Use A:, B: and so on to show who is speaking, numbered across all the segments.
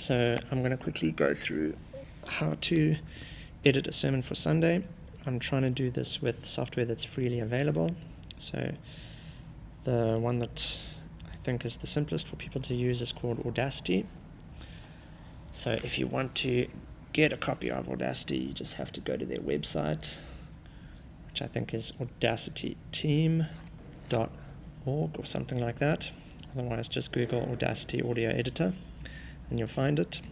A: So I'm going to quickly go through how to edit a sermon for Sunday. I'm trying to do this with software that's freely available. So the one that I think is the simplest for people to use is called Audacity. So if you want to get a copy of Audacity, you just have to go to their website, which I think is audacityteam.org or something like that. Otherwise, just Google Audacity Audio Editor and you'll find it.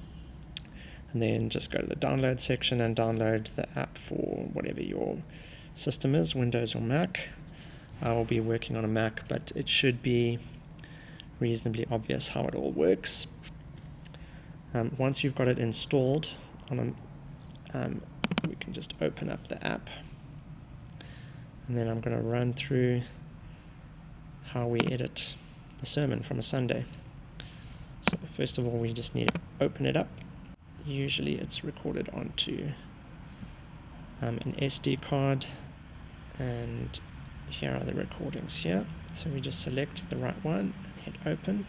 A: And then just go to the download section and download the app for whatever your system is, Windows or Mac. I will be working on a Mac, but it should be reasonably obvious how it all works. Once you've got it installed, we can just open up the app. And then I'm going to run through how we edit the sermon from a Sunday. So first of all, we just need to open it up. Usually it's recorded onto an SD card, and here are the recordings here. So we just select the right one and hit open.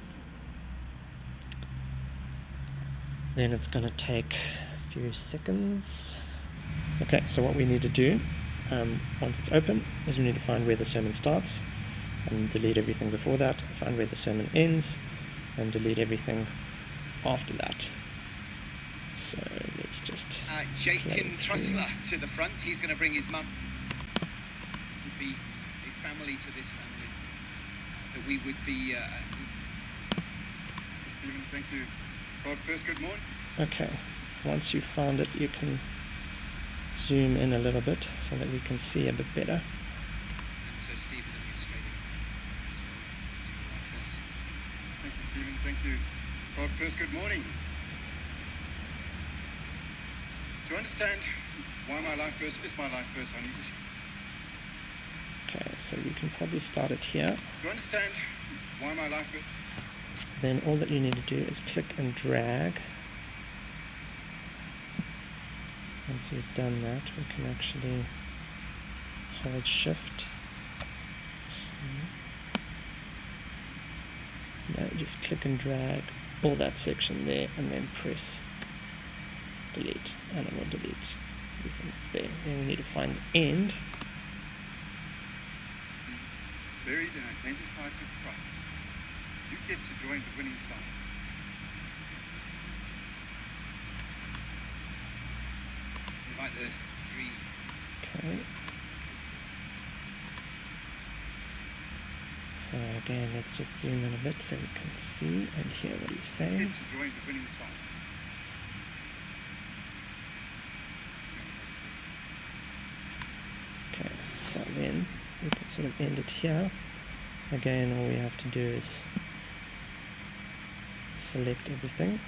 A: Then it's going to take a few seconds. Okay, so what we need to do once it's open is we need to find where the sermon starts and delete everything before that, find where the sermon ends and delete everything after that. So let's just
B: Jacob Trussler to the front. He's going to bring his mum. Would be a family to this family that we would be.
C: Stephen, thank you. God first, good morning.
A: Okay, once you've found it, you can zoom in a little bit so that we can see a bit better.
B: And so, Steve, we're going to get straight in. Just to the life first.
C: Thank you, Stephen. Thank you. God first, good morning. To understand why my life verse is my life verse, I need to...
A: Okay, so we can probably start it here.
C: To understand why my life verse...
A: So then all that you need to do is click and drag. Once you've done that, we can actually hold shift. Now just click and drag all that section there and then press delete, and it will delete everything that's there. Then we need to find the end.
C: Buried and identified with Christ. You get to join the winning side.
B: Invite the three.
A: Okay. So again, let's just zoom in a bit so we can see and hear what he's
C: You
A: saying.
C: get to join the winning side.
A: Okay, so then we can sort of end it here. Again, all we have to do is select everything.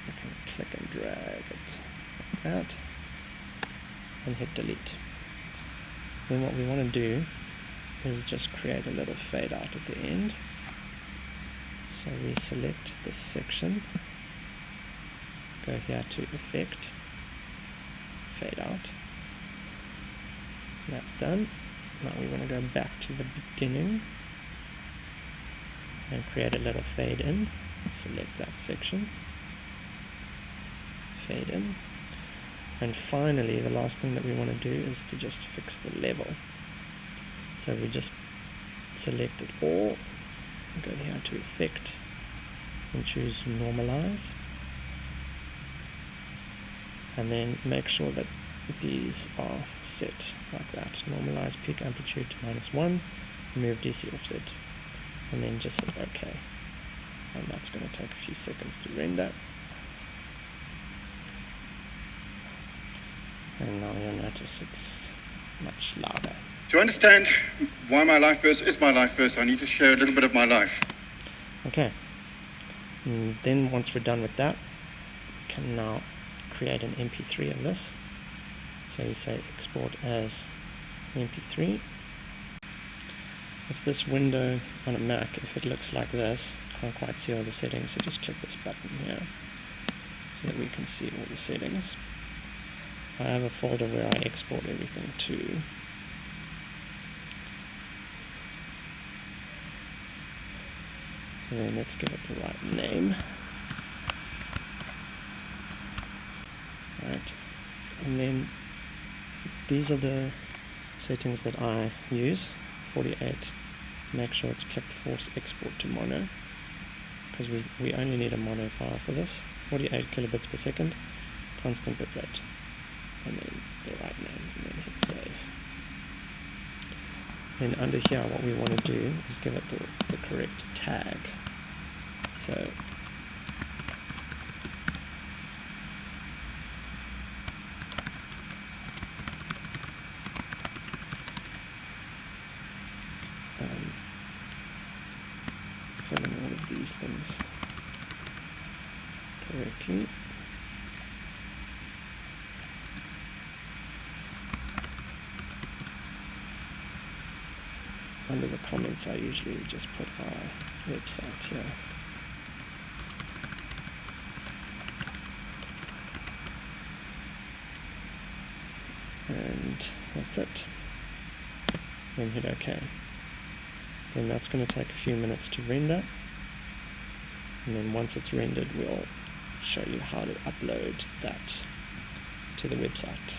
A: We can click and drag it like that and hit delete. Then what we want to do is just create a little fade out at the end. So we select this section, go here to Effect, Fade Out. That's done. Now we want to go back to the beginning and create a little fade in. Select that section, fade in, and finally the last thing that we want to do is to just fix the level. So we just select it all, go here to Effect and choose Normalize, and then make sure that these are set like that. Normalize peak amplitude to -1, remove DC offset, and then just hit OK. And that's going to take a few seconds to render. And now you'll notice it's much louder.
C: To understand why my life verse is my life verse, I need to share a little bit of my life.
A: Okay. And then once we're done with that, we can now create an mp3 of this. So you say export as mp3. If this window on a Mac, if it looks like this, can't quite see all the settings, so just click this button here so that we can see all the settings. I have a folder where I export everything to. So then let's give it the right name. And then these are the settings that I use. 48, make sure it's kept force export to mono, because we only need a mono file for this. 48 kilobits per second, constant bitrate, and then the right name, and then hit save. Then under here, what we want to do is give it the correct tag. So filling all of these things correctly. Under the comments, I usually just put our website here. And that's it. Then hit OK. Then that's going to take a few minutes to render. And then once it's rendered, we'll show you how to upload that to the website.